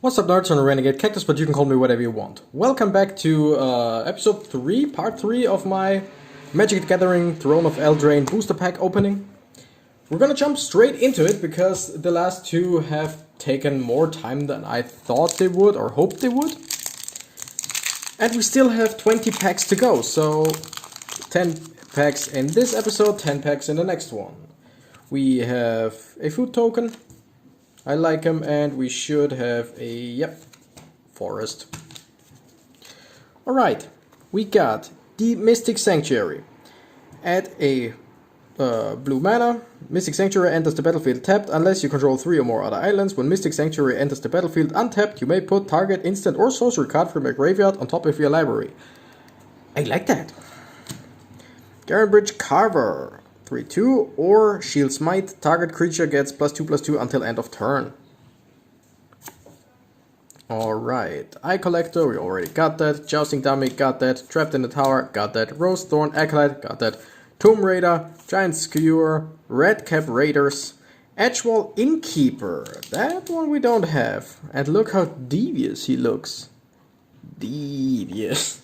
What's up, nerds on the Renegade Cactus, but you can call me whatever you want. Welcome back to episode 3, part 3 of my Magic the Gathering Throne of Eldraine booster pack opening. We're gonna jump straight into it because the last two have taken more time than I thought they would or hoped they would. And we still have 20 packs to go, so 10 packs in this episode, 10 packs in the next one. We have a food token. I like him, and we should have a, forest. Alright, we got the Mystic Sanctuary. Add a blue mana. Mystic Sanctuary enters the battlefield tapped unless you control 3 or more other islands. When Mystic Sanctuary enters the battlefield untapped, you may put target instant or sorcery card from your graveyard on top of your library. I like that. Garenbridge Carver. 3/2 or Shield Smite. Target creature gets +2/+2 until end of turn. Alright. Eye Collector, we already got that. Jousting Dummy, got that. Trapped in the Tower, got that. Rose Thorn Acolyte, got that. Tomb Raider, Giant Skewer, Redcap Raiders, Edgewall Innkeeper. That one we don't have. And look how devious he looks. Devious.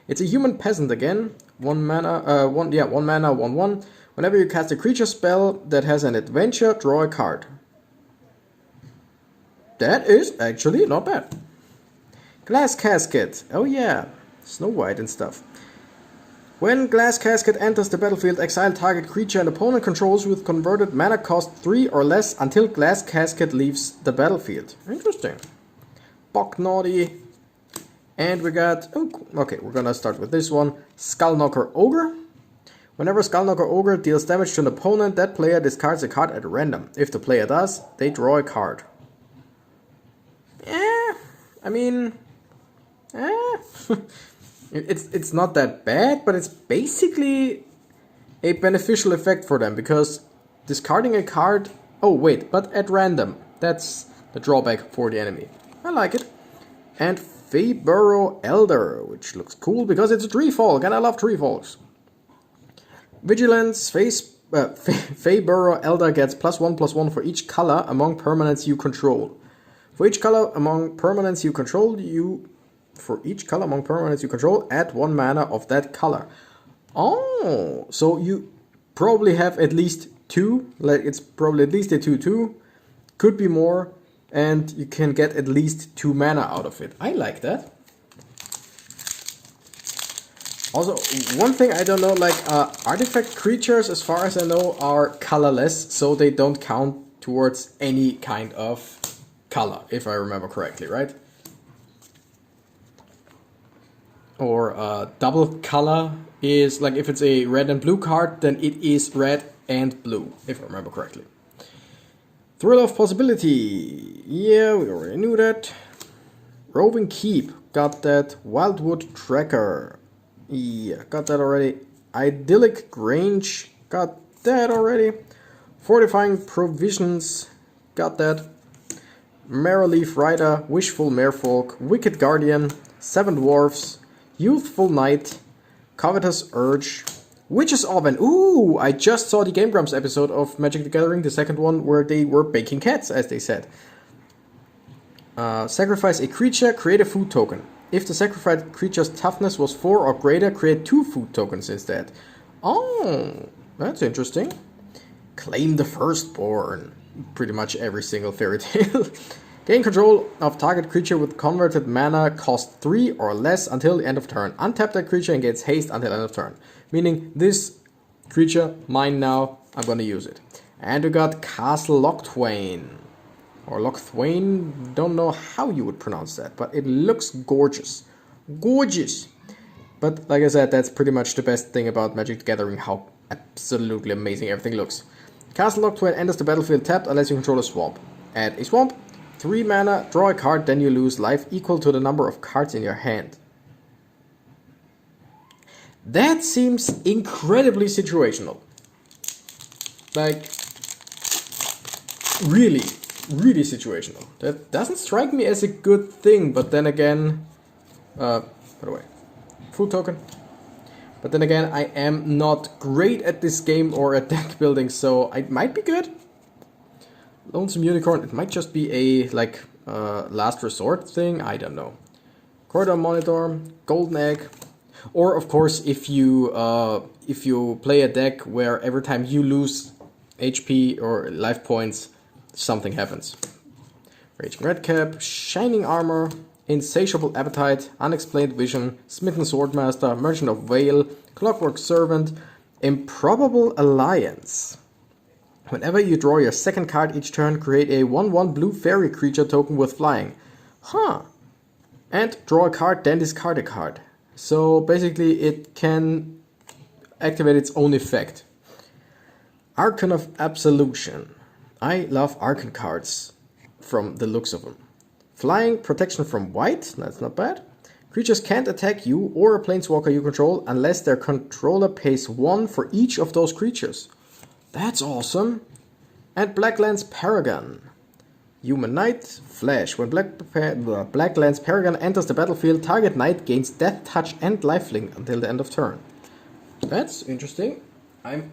It's a human peasant again. 1 mana, 1/1. Whenever you cast a creature spell that has an adventure, draw a card. That is actually not bad. Glass Casket. Oh yeah, Snow White and stuff. When Glass Casket enters the battlefield, exile target creature and opponent controls with converted mana cost 3 or less until Glass Casket leaves the battlefield. Interesting. Bog Naughty. And we got... okay, we're gonna start with this one. Skullknocker Ogre. Whenever Skullknocker Ogre deals damage to an opponent, that player discards a card at random. If the player does, they draw a card. It's not that bad, but it's basically a beneficial effect for them, because discarding a card... oh wait, but at random. That's the drawback for the enemy. I like it. And Fairytales Elder, which looks cool because it's a Treefolk, and I love Treefolks. Vigilance, Fairytales Elder gets +1/+1 for each color among permanents you control. For each color among permanents you control, add 1 mana of that color. Oh, so you probably have at least 2, like it's probably at least a 2/2, could be more, and you can get at least 2 mana out of it. I like that. Also, one thing I don't know, like artifact creatures, as far as I know, are colorless, so they don't count towards any kind of color, if I remember correctly, right? Or double color is, like if it's a red and blue card, then it is red and blue, if I remember correctly. Thrill of Possibility. Yeah, we already knew that. Roving Keep. Got that. Wildwood Tracker. Yeah, got that already. Idyllic Grange. Got that already. Fortifying Provisions. Got that. Marrowleaf Rider. Wishful Merfolk. Wicked Guardian. 7 Dwarfs. Youthful Knight. Covetous Urge. Witch's Oven. Ooh, I just saw the Game Grumps episode of Magic the Gathering, the second one, where they were baking cats, as they said. Sacrifice a creature, create a food token. If the sacrificed creature's toughness was 4 or greater, create 2 food tokens instead. Oh, that's interesting. Claim the Firstborn. Pretty much every single fairy tale. Gain control of target creature with converted mana, cost 3 or less until the end of turn. Untap that creature and gets haste until end of turn. Meaning this creature, mine now, I'm gonna use it. And we got Castle Locthwain. Or Locthwain, don't know how you would pronounce that, but it looks gorgeous. Gorgeous! But like I said, that's pretty much the best thing about Magic the Gathering, how absolutely amazing everything looks. Castle Locthwain enters the battlefield tapped unless you control a swamp. Add a swamp, 3 mana, draw a card, then you lose life equal to the number of cards in your hand. That seems incredibly situational. Like, really situational. That doesn't strike me as a good thing, but then again, by the way, food token. But then again, I am not great at this game or at deck building, so it might be good. Lonesome Unicorn, it might just be a, like, last resort thing, I don't know. Corridor Monitor, Golden Egg, or of course if you play a deck where every time you lose HP or life points, something happens. Raging Redcap, Shining Armor, Insatiable Appetite, Unexplained Vision, Smitten Swordmaster, Merchant of Vale, Clockwork Servant, Improbable Alliance. Whenever you draw your second card each turn, create a 1/1 blue fairy creature token with flying. Huh. And draw a card, then discard a card. So basically it can activate its own effect. Archon of Absolution. I love Archon cards from the looks of them. Flying, protection from white, that's not bad. Creatures can't attack you or a planeswalker you control unless their controller pays 1 for each of those creatures. That's awesome. And Blacklands Paragon. Human Knight, Flash. When Blacklands Paragon enters the battlefield, target knight gains Death Touch and Lifelink until the end of turn. That's interesting. I'm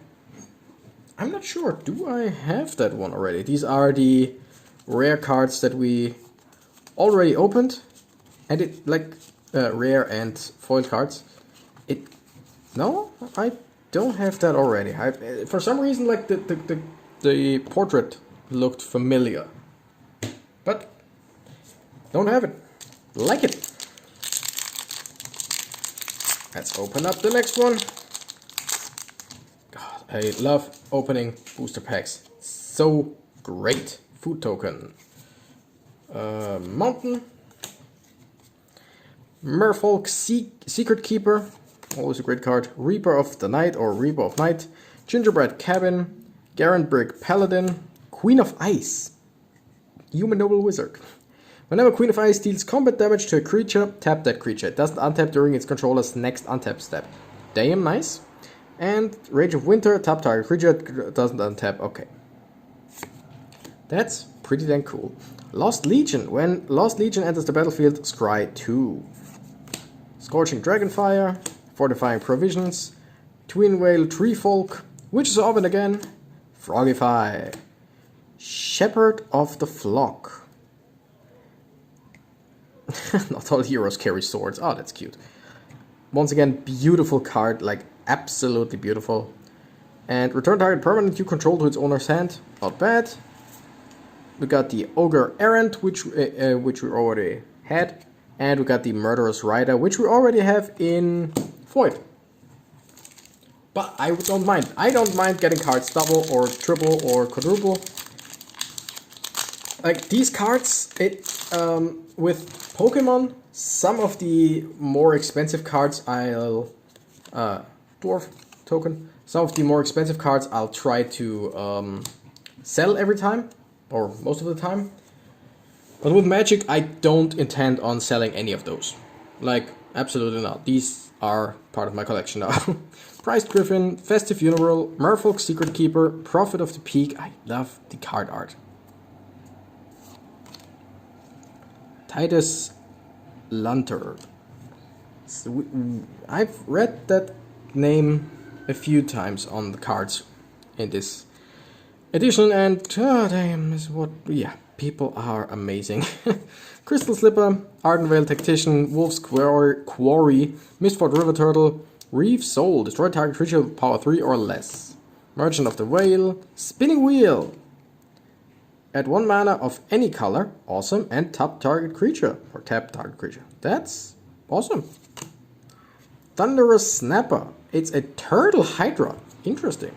not sure. Do I have that one already? These are the rare cards that we already opened. And it, like, rare and foil cards. No, I don't have that already. For some reason, like, the portrait looked familiar. But don't have it. Like it. Let's open up the next one. God, I love opening booster packs. So great. Food token. Mountain. Merfolk Secret Keeper. Always a great card. Reaper of the Night or Reaper of Night. Gingerbread Cabin. Garenbrick Paladin. Queen of Ice. Human Noble Wizard. Whenever Queen of Ice deals combat damage to a creature, tap that creature. It doesn't untap during its controller's next untap step. Damn nice. And Rage of Winter, tap target creature, doesn't untap. Okay. That's pretty damn cool. Lost Legion. When Lost Legion enters the battlefield, scry 2. Scorching Dragonfire, Fortifying Provisions, Twin Whale Treefolk, Witch's Oven again, Frogify. Shepherd of the Flock. Not all heroes carry swords. Oh, that's cute. Once again, beautiful card, like absolutely beautiful. And return target permanent you control to its owner's hand. Not bad. We got the Ogre Errant, which we already had. And we got the Murderous Rider, which we already have in Void. But I don't mind. I don't mind getting cards double or triple or quadruple. Like these cards, with Pokemon, some of the more expensive cards I'll dwarf token. Some of the more expensive cards I'll try to sell every time, or most of the time. But with Magic, I don't intend on selling any of those. Like, absolutely not. These are part of my collection now. Prized Griffin, Festive Funeral, Merfolk Secret Keeper, Prophet of the Peak. I love the card art. Titus Lunter. So I've read that name a few times on the cards in this edition, and damn, is what, yeah, people are amazing. Crystal Slipper, Ardenvale Tactician, Wolf's Quarry, Mistford River Turtle, Reef Soul, destroy target creature with power 3 or less. Merchant of the Whale, Spinning Wheel. Add 1 mana of any color, awesome, and tap target creature, or tap target creature. That's awesome. Thunderous Snapper. It's a Turtle Hydra. Interesting.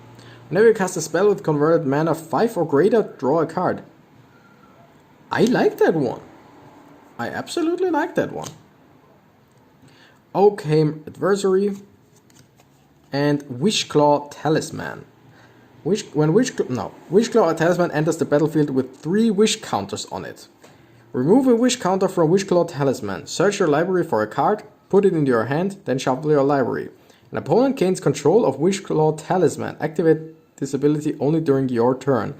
Whenever you cast a spell with converted mana 5 or greater, draw a card. I like that one. I absolutely like that one. Oakham Adversary and Wishclaw Talisman. When Wishclaw Talisman enters the battlefield with 3 wish counters on it. Remove a wish counter from Wishclaw Talisman. Search your library for a card, put it into your hand, then shuffle your library. An opponent gains control of Wishclaw Talisman. Activate this ability only during your turn.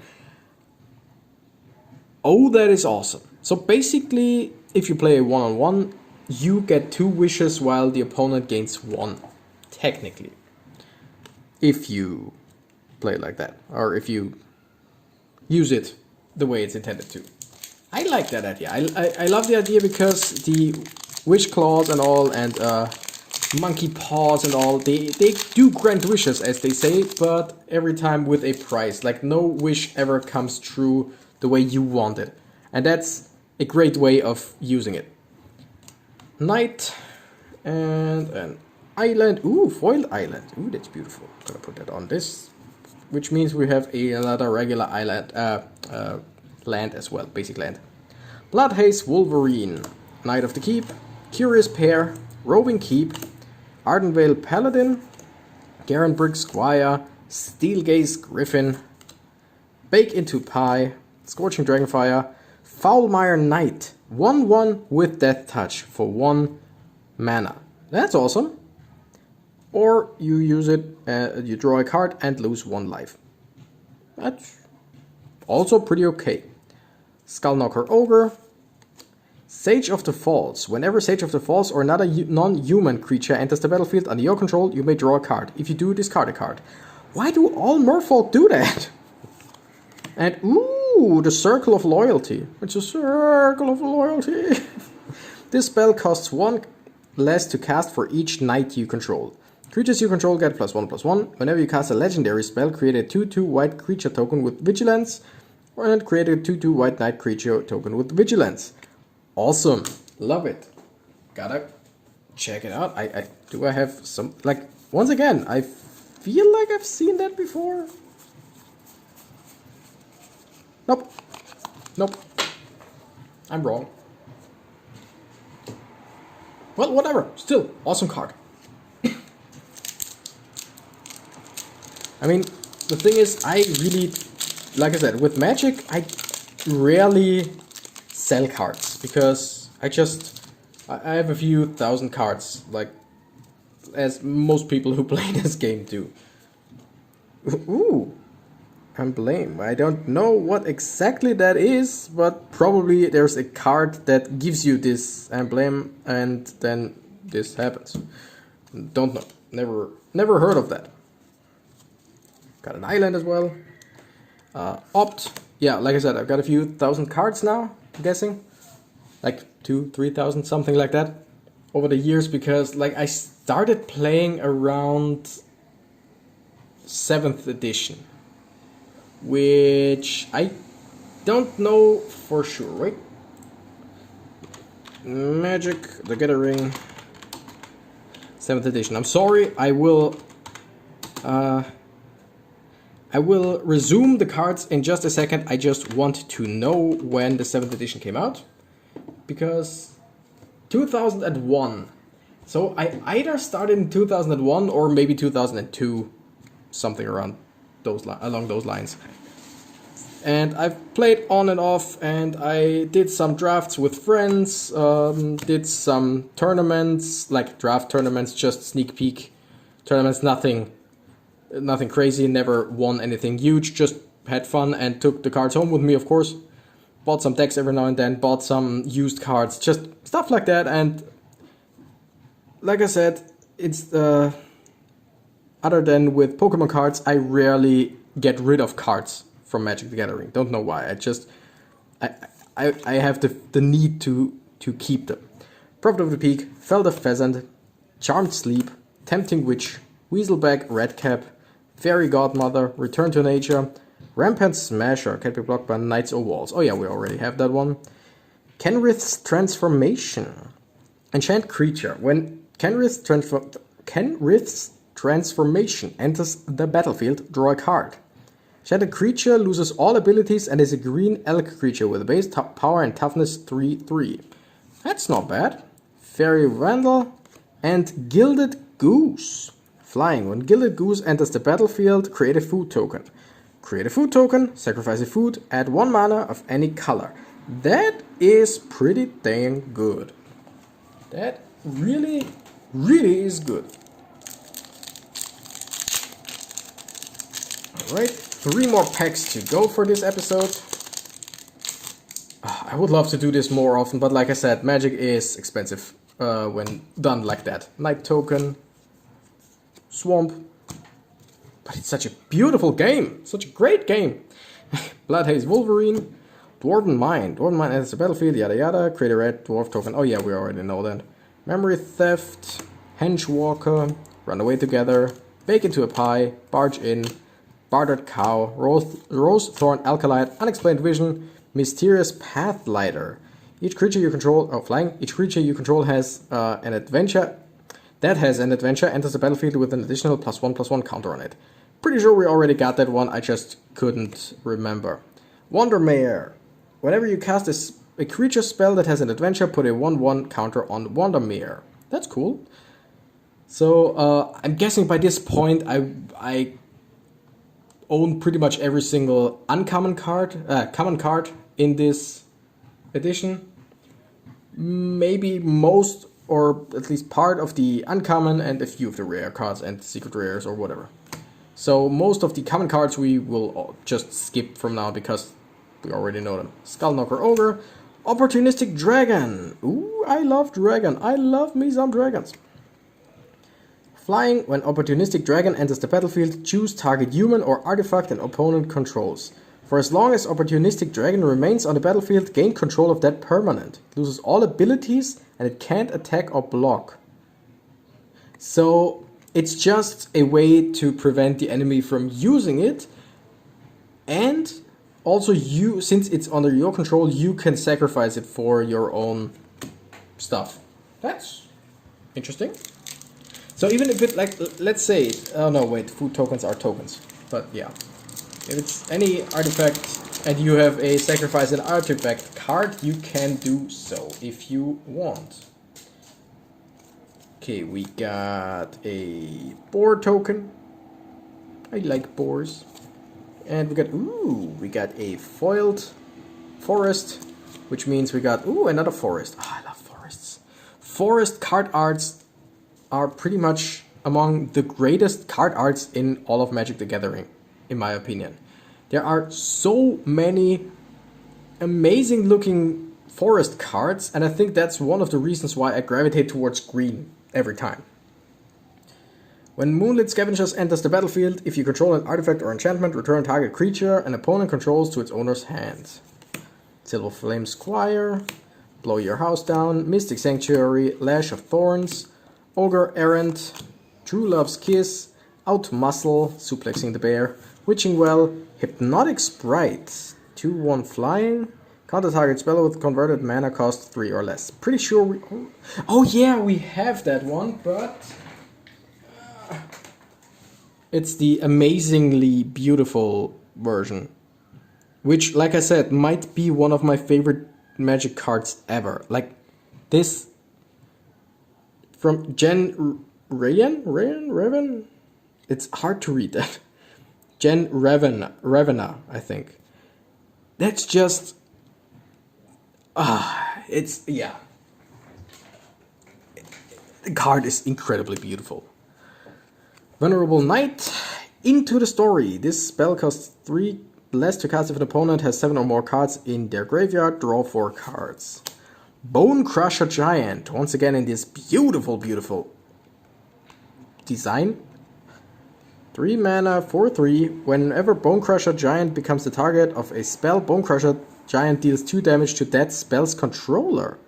Oh, that is awesome. So basically, if you play a 1-on-1, you get 2 wishes while the opponent gains 1. Technically. If you play it like that, or if you use it the way it's intended to. I like that idea. I love the idea because the wish claws and all, and monkey paws and all, they do grant wishes, as they say, but every time with a price. Like, no wish ever comes true the way you want it. And that's a great way of using it. Knight and an island. Ooh, foiled island. Ooh, that's beautiful. Gonna put that on this, which means we have another regular island, land as well, basic land. Bloodhaze Wolverine, Knight of the Keep, Curious Pair, Roving Keep, Ardenvale Paladin, Garen Brick Squire, Steelgaze Griffin, Bake into Pie, Scorching Dragonfire, Foulmire Knight, 1/1 with Death Touch for 1 mana. That's awesome. Or you use it, you draw a card and lose 1 life. That's also pretty okay. Skullknocker Ogre, Sage of the Falls. Whenever Sage of the Falls or another non-human creature enters the battlefield under your control, you may draw a card. If you do, discard a card. Why do all merfolk do that? And ooh, the Circle of Loyalty. It's a Circle of Loyalty. This spell costs 1 less to cast for each knight you control. Creatures you control get +1/+1. Whenever you cast a legendary spell, create a 2/2 white creature token with Vigilance, and create a 2/2 white knight creature token with Vigilance. Awesome. Love it. Gotta check it out. Do I have some, like, once again, I feel like I've seen that before. Nope. Nope. I'm wrong. Well, whatever. Still, awesome card. I mean, the thing is, I really, like I said, with Magic, I rarely sell cards, because I have a few thousand cards, like, as most people who play this game do. Ooh, emblem. I don't know what exactly that is, but probably there's a card that gives you this emblem, and then this happens. Don't know. Never heard of that. Got an island as well. Opt. Yeah, like I said, I've got a few thousand cards now, I'm guessing. Like 2,000-3,000, something like that. Over the years, because like I started playing around 7th edition. Which I don't know for sure, right? Magic the Gathering 7th edition. I'm sorry, I will resume the cards in just a second. I just want to know when the 7th edition came out. Because 2001. So I either started in 2001 or maybe 2002. Something around along those lines. And I've played on and off, and I did some drafts with friends, did some tournaments, like draft tournaments, just sneak peek tournaments, nothing crazy, never won anything huge, just had fun and took the cards home with me, of course. Bought some decks every now and then, bought some used cards, just stuff like that. And like I said, it's other than with Pokemon cards, I rarely get rid of cards from Magic the Gathering. Don't know why. I have the need to keep them. Prophet of the Peak, Felder Pheasant, Charmed Sleep, Tempting Witch, Weaselback, Redcap, Fairy Godmother, Return to Nature, Rampant Smasher, can't be blocked by Knights or Walls. Oh yeah, we already have that one. Kenrith's Transformation. Enchant creature. When Kenrith's Transformation enters the battlefield, draw a card. Enchanted creature loses all abilities and is a green elk creature with a base power and toughness 3/3. That's not bad. Fairy Vandal and Gilded Goose. Flying. When Gilded Goose enters the battlefield, create a food token. Create a food token, sacrifice a food, add 1 mana of any color. That is pretty dang good. That really, really is good. Alright, 3 more packs to go for this episode. I would love to do this more often, but like I said, Magic is expensive when done like that. Night token, Swamp. But it's such a beautiful game. Such a great game. Bloodhaze Wolverine. Dwarven Mine. Dwarven Mine enters the battlefield, yada yada. Create a red dwarf token. Oh yeah, we already know that. Memory Theft. Henchwalker. Run away together. Bake into a pie. Barge in. Bartered Cow. Rose Thorn Alkalite. Unexplained Vision. Mysterious Pathlighter. Each creature you control... Oh, flying. Each creature you control has an adventure... That has an adventure. Enters the battlefield with an additional +1/+1 counter on it. Pretty sure we already got that one. I just couldn't remember. Wandermare. Whenever you cast a creature spell that has an adventure, put a 1/1 counter on Wandermare. That's cool. So, I'm guessing by this point I own pretty much every single uncommon card, common card in this edition. Maybe most, or at least part of the uncommon, and a few of the rare cards and secret rares or whatever. So most of the common cards we will just skip from now because we already know them. Skullknocker Ogre, Opportunistic Dragon. Ooh, I love dragon. I love me some dragons. Flying, when Opportunistic Dragon enters the battlefield, choose target human or artifact an opponent controls. For as long as Opportunistic Dragon remains on the battlefield, gain control of that permanent. It loses all abilities and it can't attack or block. So it's just a way to prevent the enemy from using it. And also you, since it's under your control, you can sacrifice it for your own stuff. That's interesting. So even if it, like, let's say, oh no, wait, food tokens are tokens. But yeah, if it's any artifact and you have a sacrifice an artifact card, you can do so if you want. Okay, we got a boar token. I like boars. And we got a foiled forest, which means we got, another forest. Oh, I love forests. Forest card arts are pretty much among the greatest card arts in all of Magic the Gathering, in my opinion. There are so many amazing looking forest cards, and I think that's one of the reasons why I gravitate towards green every time. When Moonlit Scavengers enters the battlefield, if you control an artifact or enchantment, return target creature an opponent controls to its owner's hand. Silver Flame Squire, Blow Your House Down, Mystic Sanctuary, Lash of Thorns, Ogre Errant, True Love's Kiss, Outmuscle, Suplexing the Bear, Witching Well, Hypnotic Sprite, 2/1 flying, counter target spell with converted mana cost 3 or less. Pretty sure we... Oh yeah, we have that one, but... It's the amazingly beautiful version. Which, like I said, might be one of my favorite Magic cards ever. Like, this... From Jen Raven? It's hard to read that. Jen Ravena, I think. That's just... it's... yeah. The card is incredibly beautiful. Venerable Knight, Into the Story. This spell costs 3 less to cast if an opponent has 7 or more cards in their graveyard. Draw 4 cards. Bone Crusher Giant, once again in this beautiful design. 3 mana, 4/3. Whenever Bone Crusher Giant becomes the target of a spell, Bone Crusher Giant deals 2 damage to that spell's controller.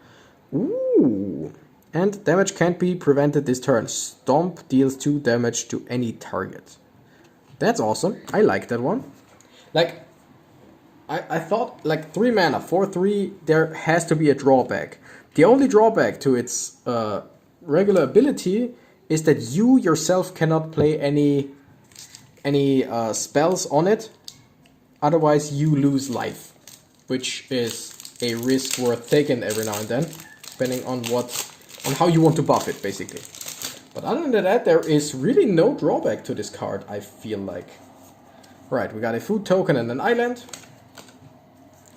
Ooh. And damage can't be prevented this turn. Stomp deals 2 damage to any target. That's awesome. I like that one. Like, I thought, like, 3 mana, 4/3, there has to be a drawback. The only drawback to its regular ability is that you yourself cannot play any spells on it. Otherwise, you lose life, which is a risk worth taking every now and then, depending on how you want to buff it, basically. But other than that, there is really no drawback to this card, I feel like. Right, we got a food token and an island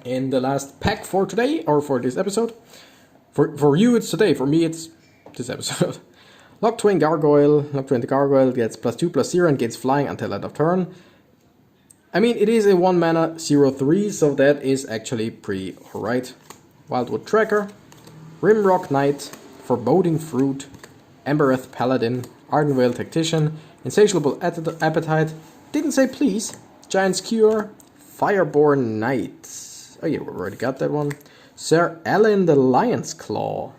in the last pack for today, or for this episode. For you, it's today. For me, it's this episode. Locktwain Gargoyle. Locktwain the Gargoyle gets +2/+0 and gains flying until end of turn. I mean, it is a 1 mana 0/3, so that is actually pretty alright. Wildwood Tracker. Rimrock Knight. Foreboding Fruit. Embereth Paladin. Ardenvale Tactician. Insatiable Appetite. Didn't say please. Giant's Cure. Fireborn Knight. Oh yeah, we already got that one. Sir Alan the Lion's Claw.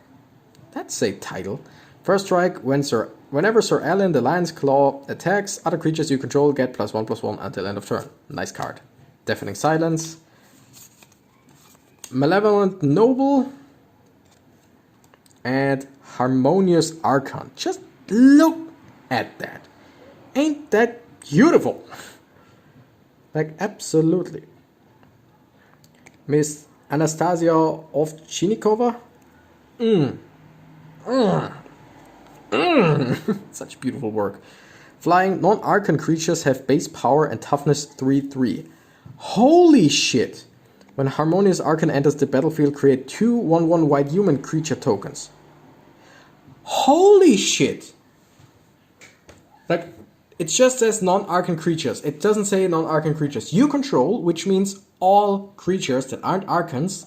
That's a title. First strike, whenever Sir Alan the Lion's Claw attacks, other creatures you control get +1/+1 until end of turn. Nice card. Deafening Silence. Malevolent Noble. And Harmonious Archon. Just look at that. Ain't that beautiful? Like, absolutely. Miss Anastasia Ovchinnikova. Such beautiful work. Flying non-archon creatures have base power and toughness 3/3. Holy shit! When Harmonious Archon enters the battlefield, create 2 1/1 white human creature tokens. Holy shit! Like, it just says non-archon creatures. It doesn't say non-archon creatures you control, which means all creatures that aren't archons,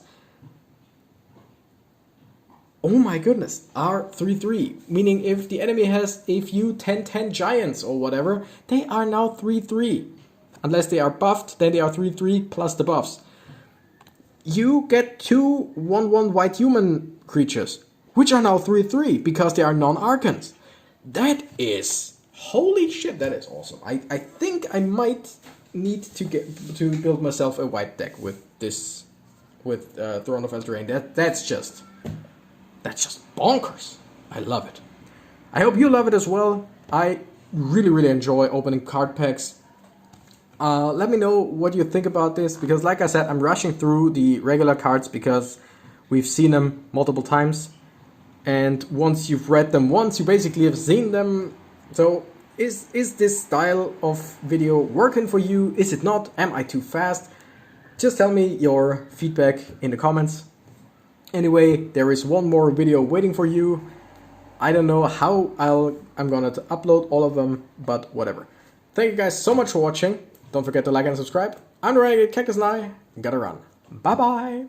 oh my goodness, are 3/3. Meaning if the enemy has a few 10/10 giants or whatever, they are now 3/3. Unless they are buffed, then they are 3/3 plus the buffs. You get 2 1/1 white human creatures, which are now 3/3 because they are non-archons. That is, holy shit, that is awesome. I think I might need to build myself a white deck with this, with Throne of Eldraine. That's just bonkers. I love it. I hope you love it as well. I really enjoy opening card packs. Let me know what you think about this, because like I said, I'm rushing through the regular cards because we've seen them multiple times. And once you've read them once, you basically have seen them. So is this style of video working for you? Is it not? Am I too fast? Just tell me your feedback in the comments. Anyway, there is one more video waiting for you. I don't know how I'm gonna upload all of them, but whatever. Thank you guys so much for watching. Don't forget to like and subscribe. I'm the Renegade Cactus and I gotta run. Bye bye.